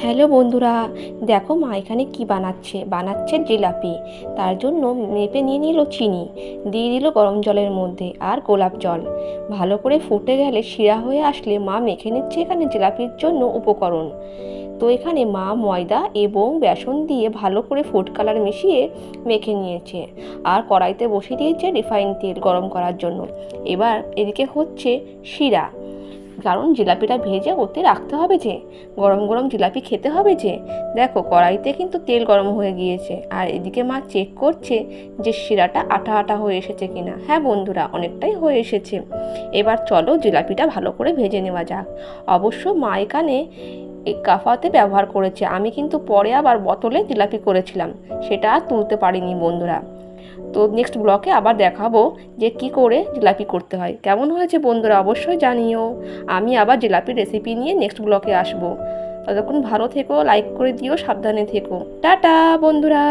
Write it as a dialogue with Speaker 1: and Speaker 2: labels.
Speaker 1: Hello বন্ধুরা, দেখো মা এখানে কি বানাচ্ছে জিলাপি। তার জন্য মেপে নিয়ে নিল চিনি, দিয়ে দিল গরম জলের মধ্যে আর গোলাপ জল। ভালো করে ফুটে গেলে শিরা হয়ে আসলে মা মেখে নিচ্ছে এখানে জিলাপির জন্য উপকরণ। তো এখানে মা ময়দা এবং বেসন দিয়ে ভালো করে ফুড কালার মিশিয়ে মেখে নিয়েছে আর কড়াইতে বসিয়ে দিয়েছে রিফাইন তেল গরম করার জন্য। এবার এদিকে হচ্ছে শিরা, কারণ জিলাপিটা ভেজে ওতে রাখতে হবে, যে গরম গরম জিলাপি খেতে হবে। যে দেখো কড়াইতে কিন্তু তেল গরম হয়ে গিয়েছে আর এদিকে মা চেক করছে যে শিরাটা আঠা আঠা হয়ে এসেছে কিনা। হ্যাঁ বন্ধুরা, অনেকটাই হয়ে এসেছে। এবার চলো জিলাপিটা ভালো করে ভেজে নেওয়া যাক। অবশ্য মা এখানে এই কাফাতে ব্যবহার করেছে, আমি কিন্তু পরে আবার বোতলে জিলাপি করেছিলাম, সেটা আর তুলতে পারিনি বন্ধুরা। তো নেক্সট ব্লকে আবার দেখাবো যে কি করে জিলাপি করতে হয়। কেমন হয়েছে বন্ধুরা অবশ্যই জানিও। আমি আবার জিলাপির রেসিপি নিয়ে নেক্সট ব্লকে আসবো। ততক্ষণ ভালো থেকো, লাইক করে দিও, সাবধানে থেকো। টাটা বন্ধুরা।